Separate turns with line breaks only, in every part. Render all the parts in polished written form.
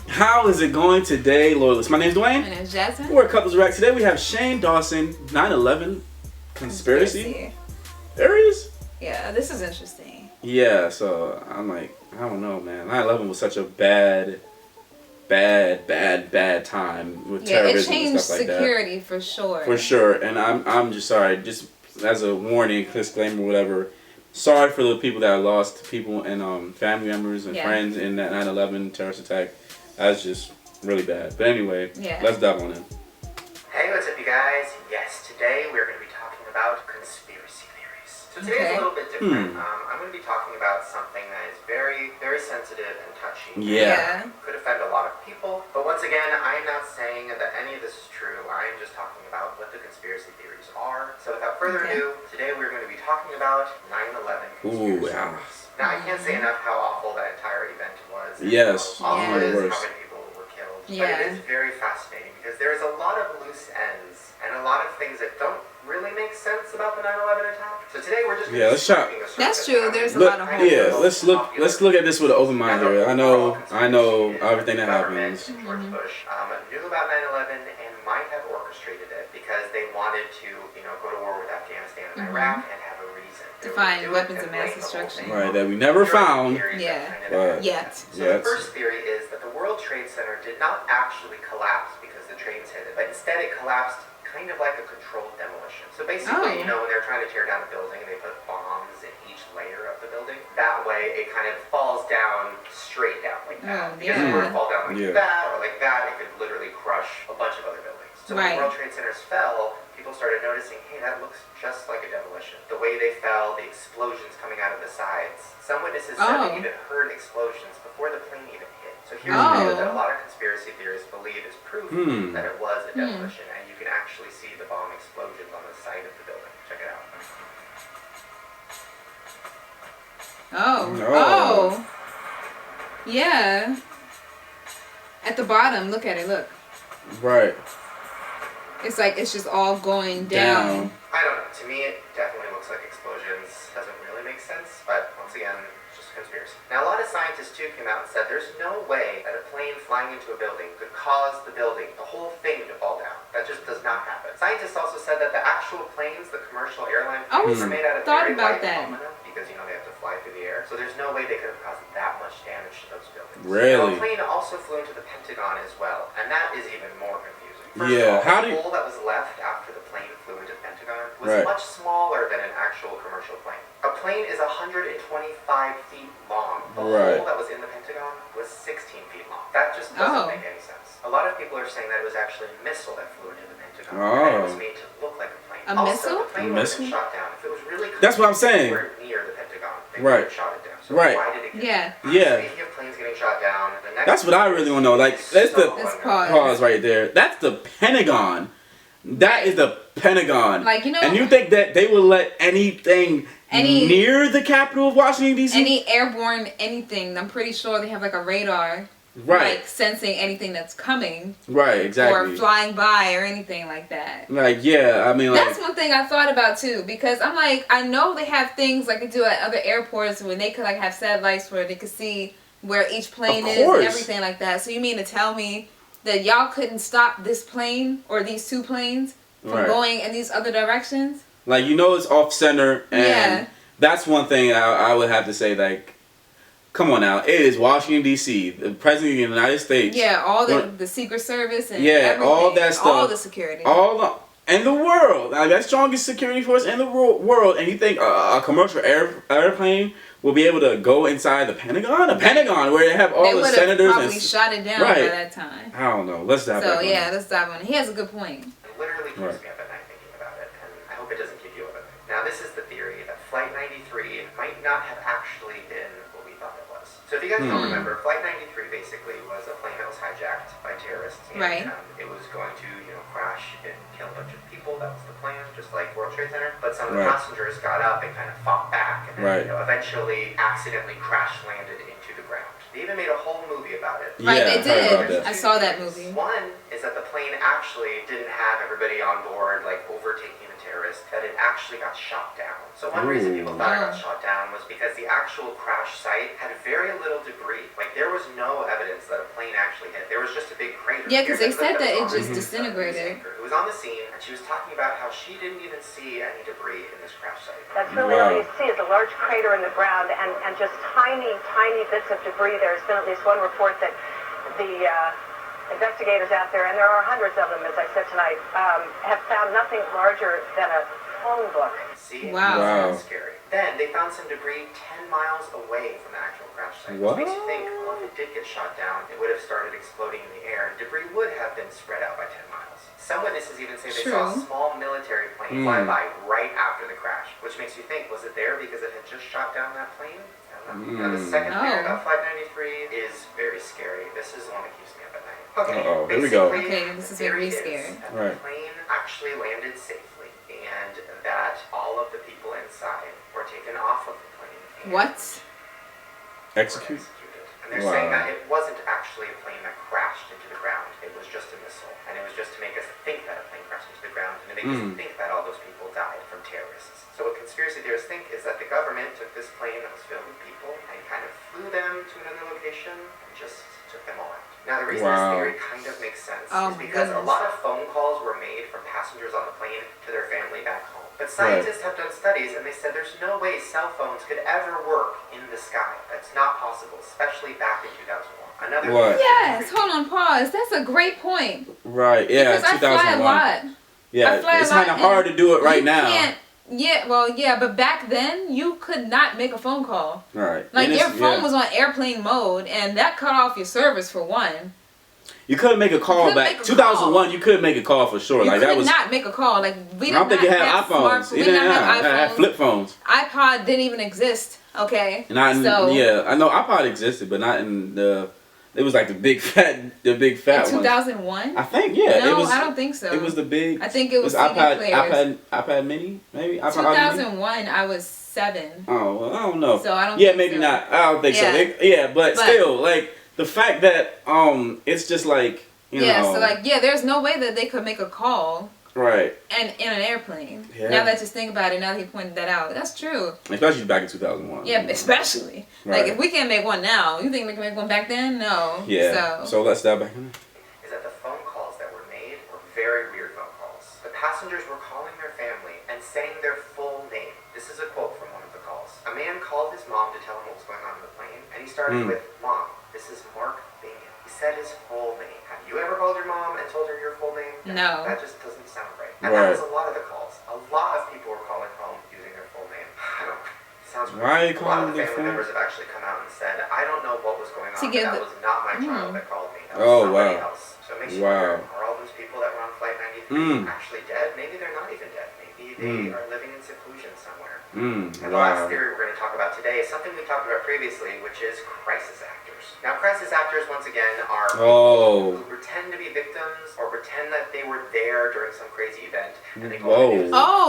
How is it going today, Loyalists? My name's Dwayne.
My name's Jasmine.
We're Couples React. Today we have Shane Dawson, 9/11 conspiracy theories.
Yeah, this is interesting.
Yeah, so I'm like, I don't know, man. 9/11 was such a bad time with terrorism and stuff like that.
It changed security for sure.
For sure, and I'm just sorry, just as a warning, disclaimer, whatever. Sorry for the people that lost people and family members and friends in that 9/11 terrorist attack. That's just really bad. But anyway, let's dive on in.
Hey, what's up, you guys? Yes, today we're going to be talking about conspiracy theories. So today's a little bit different. I'm going to be talking about something that is very, very sensitive and touchy.
Yeah.
Could offend a lot of people. But once again, I'm not saying that any of this is true. I'm just talking about what the conspiracy theories are. So without further ado, today we're going to be talking about 9/11 conspiracy theories. Now, I can't say enough how awful that entire event was.
Yes.
How awful it is, how many people were killed. But it is very fascinating because there's a lot of loose ends and a lot of things that don't really make sense about the 9/11 attack. So today we're just
That's true. There's a lot of holes.
Yeah, let's look at this with an open mind here. I know everything that happens.
George Bush knew about 9/11 and might have orchestrated it because they wanted to, go to war with Afghanistan and Iraq and have a reason
to find weapons of mass destruction.
Right, that we never found.
Yet.
So the first theory is that the World Trade Center did not actually collapse because the trains hit it, but instead it collapsed kind of like a controlled demolition. So basically, when they're trying to tear down a building, they put bombs in each layer of the building. That way, it kind of falls down straight down like that. Because if it were to fall down like that or like that, it could literally crush a bunch of other buildings. So when the World Trade Centers fell, people started noticing, hey, that looks just like a demolition. The way they fell, the explosions coming out of the sides. Some witnesses said they even heard explosions before the plane even hit. So here's the video that a lot of conspiracy theorists believe is proof that it was a demolition, and you can actually see the bomb explosions on the side of the building. Check it out.
Yeah. At the bottom, look at it, look.
Right.
It's like it's just all going down.
I don't know. To me, it definitely looks like explosions. Doesn't really make sense, but once again, it's just a conspiracy. Now, a lot of scientists too came out and said there's no way that a plane flying into a building could cause the whole thing to fall down. That just does not happen. Scientists also said that the actual planes, the commercial airline planes, are made out of very light aluminum because they have to fly through the air. So there's no way they could have caused that much damage to those buildings.
Really?
Now, a plane also flew into the Pentagon as well, and that is even more confusing. First
of all,
the hole that was left after the plane flew into the Pentagon was much smaller than an actual commercial plane. A plane is 125 feet long. The hole that was in the Pentagon was 16 feet long. That just doesn't make any sense. A lot of people are saying that it was actually a missile that flew into the Pentagon. And it was made to look like a plane.
Missile?
The plane wasn't shot down. If it was really
That's what I'm saying.
Near the Pentagon, they would have shot it down. So why did it get Speaking of planes getting shot down, the next
that's what I really want to know. Like, let's pause right there. That's the Pentagon. That is the Pentagon.
Like,
and you think that they would let anything near the capital of Washington, D.C.?
Any airborne anything. I'm pretty sure they have like a radar. Like sensing anything that's coming.
Right, exactly.
Or flying by or anything like that.
Like, I mean, like...
That's one thing I thought about, too. Because I'm like, I know they have things like they do at other airports when they could, like, have satellites where they could see where each plane is and everything like that. So you mean to tell me that y'all couldn't stop this plane or these two planes from going in these other directions?
Like, it's off-center. And that's one thing I would have to say, like... Come on now, it is Washington, D.C., the President of the United States.
Yeah, all the Secret Service and everything.
All that stuff.
All the security.
And the world. Like, that's strongest security force in the world. And you think a commercial airplane will be able to go inside the Pentagon? A Pentagon where they have all the senators.
They probably shot it down by that time.
I don't know. Let's dive back on it.
Let's dive on it. He has a good point.
It literally keeps me up at night thinking about it, and I hope it doesn't keep you up at night. Now, this is the theory that Flight 93 might not have actually been what we thought it was. So if you guys don't remember, Flight 93 basically was a plane that was hijacked by terrorists. And, it was going to, crash and kill a bunch of people. That was the plan, just like World Trade Center. But some of the passengers got up and kind of fought back and then, eventually accidentally crash landed into the ground. They even made a whole movie about it.
They did. I saw that movie.
One is that the plane actually didn't have everybody on board, like overtaking the terrorists. terrorist that it actually got shot down. So one reason people thought it got shot down was because the actual crash site had very little debris. Like, there was no evidence that a plane actually hit. There was just a big crater.
Yeah, because they said that it just disintegrated.
Who was on the scene, and she was talking about how she didn't even see any debris in this crash site.
That's really all you see is a large crater in the ground and just tiny bits of debris. There's been at least one report that the investigators out there, and there are hundreds of them, as I said tonight, have found nothing larger than a phone book.
See?
Wow.
That's scary. Then they found some debris 10 miles away from the actual crash site.
What?
Which makes you think, well, if it did get shot down, it would have started exploding in the air, and debris would have been spread out by 10 miles. Some witnesses even say they saw a small military plane fly by right after the crash, which makes you think, was it there because it had just shot down that plane? I don't know. Now, the second theory about Flight 93 is very scary. This is the one that keeps me up at night. Okay,
here we go.
Okay, this is very scary.
The plane actually landed safely, and that all of the people inside were taken off of the plane.
What?
Executed.
And they're saying that it wasn't actually a plane that crashed into the ground. It was just a missile. And it was just to make us think that a plane crashed into the ground and to make us think that all those people died from terrorists. So what conspiracy theorists think is that the government took this plane that was filled with people and kind of flew them to another location and just took them all out. Now the reason this theory kind of makes sense is because a lot of phone calls were made from passengers on the plane to their family back home. But scientists have done studies and they said there's no way cell phones could ever work in the sky. That's not possible, especially back in 2001. Another
Yes, hold on, pause. That's a great point.
Right, yeah,
because 2001. I fly a lot.
Yeah, it's kind of hard to do it right now.
Yeah, well, yeah, but back then, you could not make a phone call.
Right.
Like, your phone was on airplane mode, and that cut off your service for one.
You couldn't make a call back. 2001, you couldn't make a call for sure.
You
like
could
that was
not make a call. Like, we didn't
I don't think you had iPhones.
We didn't have iPhones.
I had flip phones.
iPod didn't even exist. Okay.
Not in, yeah, I know iPod existed, but not in the. It was like the big fat
in
one.
2001.
I think no,
it was, I don't think so.
It was the big.
I think it was
iPad Mini, maybe.
2001, I was 7.
Oh well, I don't know.
So I don't.
Yeah, maybe not. I don't think so. But still, like the fact that it's just like you know.
So like there's no way that they could make a call.
Right.
And in an airplane.
Yeah.
Now that I just think about it, now that he pointed that out, that's true.
Especially back in 2001.
Yeah, especially.
Right.
Like if we can't make one now, you think we can make one back then? No.
Yeah. So let's dive back in.
Is that the phone calls that were made were very weird phone calls. The passengers were calling their family and saying their full name. This is a quote from one of the calls. A man called his mom to tell him what was going on in the plane, and he started with, "Mom, this is Mark Bingham." He said his full name. Have you ever called your mom and told her your full name?
No.
That just doesn't sound right. And that was a lot of the calls. A lot of people were calling home using their full name. I don't know. Sounds weird.
Why are you
a
calling
lot of the family members have actually come out and said, I don't know what was going on. That was not my child that called me. That was somebody else. So it makes you wonder, are all those people that were on Flight 93 actually dead? Maybe they're not even dead. Maybe they are living in seclusion somewhere. And the last theory we're going to talk about today is something we talked about previously, which is crisis actors. Now, crisis actors, once again, are people who pretend to be victims or pretend that they were there during some crazy event. And they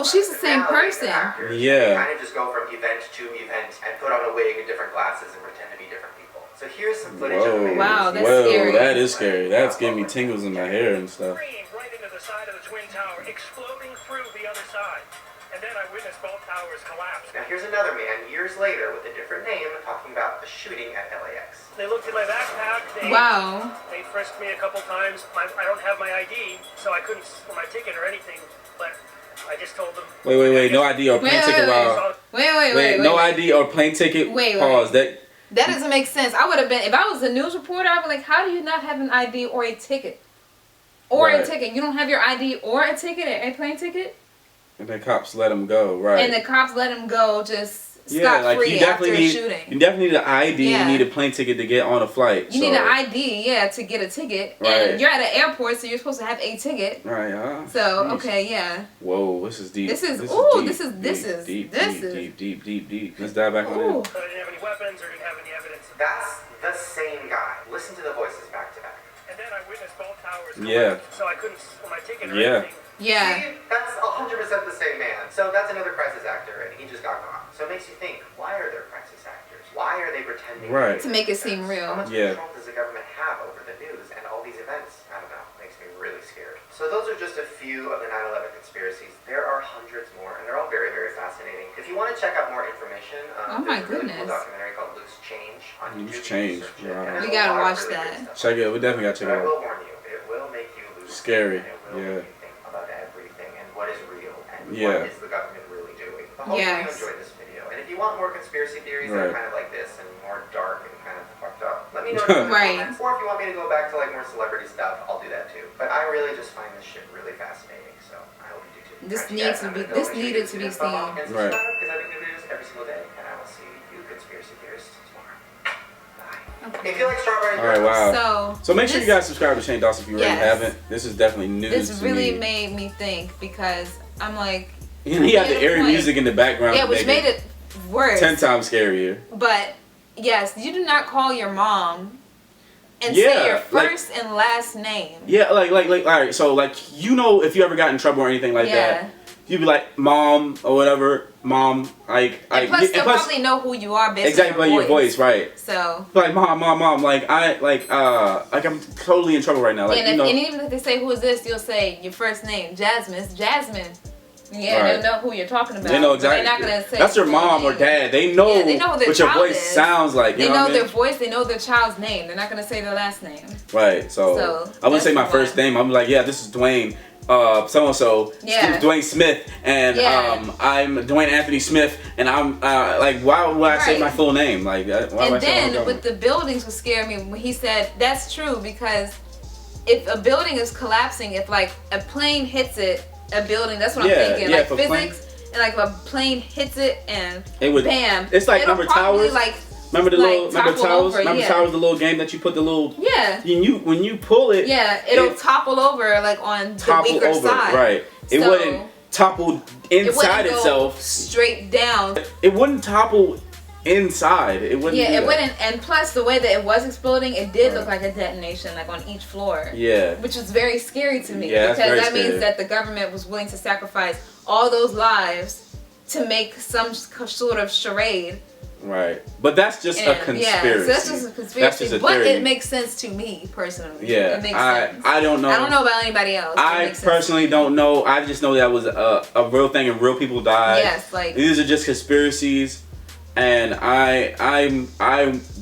she's the same person.
They kind of just go from event to event and put on a wig and different glasses and pretend to be different people. So here's some footage of the
Wow, that's scary.
That is scary. That's giving me tingles in my hair and stuff.
Right into the side of the Twin Tower, exploding through the other side. And then I witnessed both towers collapse.
Now here's another man, years later, with a different name, talking about the shooting at LAX.
They looked at my backpack. They frisked me a couple times. I don't have my ID, so I couldn't for my ticket or anything. But I just told them.
Wait. No ID or plane ticket. Wait. No ID or plane ticket. Pause. That
doesn't make sense. I would have been if I was a news reporter. I'd be like, how do you not have an ID or a ticket? A ticket. You don't have your ID or a ticket, a plane ticket.
And the cops let him go, right?
And the cops let him go just scot-free after a shooting.
You definitely need an ID. You need a plane ticket to get on a flight.
You need an ID, to get a ticket. Right. And you're at an airport, so you're supposed to have a ticket.
Right.
So
Whoa, this is deep.
This is deep.
Let's dive back on in.
So I didn't have any weapons or didn't have any evidence.
That's the same guy. Listen to the voices back to back.
And then I witnessed both towers. So I couldn't for my ticket or anything.
Yeah.
See, that's 100% the same man. So that's another crisis actor, and he just got caught. So it makes you think, why are there crisis actors? Why are they pretending
to make it seem real?
How much control does the government have over the news and all these events? I don't know. It makes me really scared. So those are just a few of the 9/11 conspiracies. There are hundreds more, and they're all very, very fascinating. If you want to check out more information, there's a really cool documentary called Loose Change on YouTube.
Loose Change.
Right.
We gotta watch that.
Check it. We definitely gotta check it out.
I will warn you, it will make you lose.
Scary.
And it will make you think about everything and what is real and
Yeah.
what is the government really doing. But hopefully you enjoyed this video. And if you want more conspiracy theories that are kind of like this and more dark and kind of fucked up, let me know in the comments. Or if you want me to go back to like more celebrity stuff, I'll do that too. But I really just find this shit really fascinating, so I hope you do too.
This needed to be seen.
Right. Because I make new videos every single day, and I will see you conspiracy theorists tomorrow. Bye. Okay. If you like strawberry,
all right, wow. So make sure you guys subscribe to Shane Dawson if you already haven't. This is definitely news to me.
This really made me think because I'm like.
He had the eerie music in the background.
Yeah, which made it worse.
10 times scarier.
But yes, you do not call your mom and say your first and last name.
Yeah, like, all right, so, like, you know, if you ever got in trouble or anything like that, you'd be like, Mom, or whatever, Mom, like,
and plus, they'll probably know who you are based
exactly
on
your voice, right?
So,
like, Mom, like, I'm totally in trouble right now. Like,
and even if they say, who is this, you'll say your first name, Jasmine, it's Jasmine. Yeah,
right.
They'll know who you're talking about.
They know exactly.
They're not gonna say
that's your mom or dad. They know,
they know
what your voice sounds like.
They know their voice. They know their child's name. They're not gonna say their last name.
Right. So I wouldn't say my first name. I'm like, yeah, this is Dwayne. So and so. Dwayne Smith, and I'm Dwayne Anthony Smith, and I'm like, why would I say my full name? Like, why would I say my
then with the buildings, what scared me when he said that's true because if a building is collapsing, if like a plane hits it. A building, that's what I'm thinking. Like physics, and like if a plane hits it and it would, bam.
It's like remember towers.
Like,
remember the little towers. Remember
towers,
the little game that you put the little.
Yeah.
When you pull it.
Yeah, it'll topple over like on the weaker side.
Right. It wouldn't topple inside itself.
Straight down.
It wouldn't topple inside. It wouldn't.
Yeah, it wouldn't. And plus, the way that it was exploding, it did look like a detonation, like on each floor.
Yeah.
Which is very scary to me
because
that means that the government was willing to sacrifice all those lives to make some sort of charade.
Right. But that's just a conspiracy. Yeah, so that's just a conspiracy. That's just a theory.
It makes sense to me personally.
Yeah.
It makes sense.
I don't know.
I don't know about anybody else.
I personally don't know. I just know that was a real thing and real people died.
Yes, like
these are just conspiracies. And I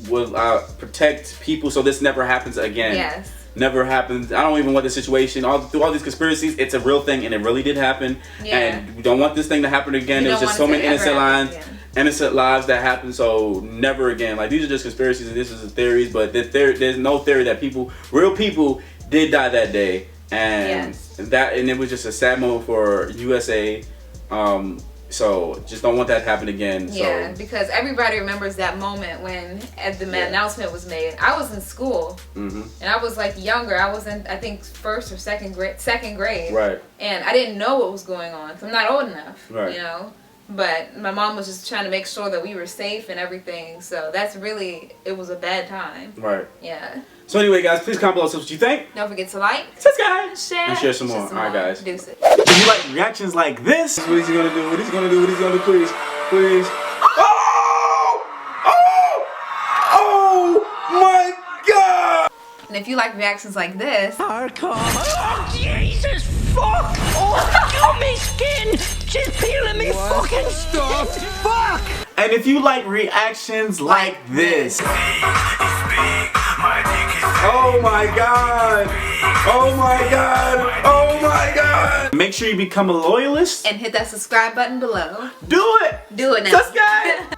will protect people so this never happens again.
Yes.
Never happens. I don't even want the situation. Through all these conspiracies, it's a real thing and it really did happen. Yeah. And we don't want this thing to happen again. There's just so many innocent lives that happen. So never again. Like these are just conspiracies and this is theories. But there's no theory that real people did die that day. And and it was just a sad moment for USA. So just don't want that to happen again.
Yeah, because everybody remembers that moment when the announcement was made. I was in school, and I was like younger. I was in, I think, first or second grade.
Right.
And I didn't know what was going on. So I'm not old enough.
Right.
You know. But my mom was just trying to make sure that we were safe and everything. So it was a bad time.
Right.
Yeah.
So anyway, guys, please comment below what you think.
Don't forget to like,
subscribe,
share,
and share some more. All right, guys.
Deuce it.
If you like reactions like this, what is he gonna do? What is he gonna do? What is he gonna do? Please, please. Oh my God!
And if you like reactions like this,
oh Jesus, fuck! Oh, my skin! She's peeling me fucking stuff! Fuck!
And if you like reactions like this. Oh my God! Oh my God! Oh my God! Make sure you become a loyalist.
And hit that subscribe button below.
Do it!
Do it now.
Subscribe!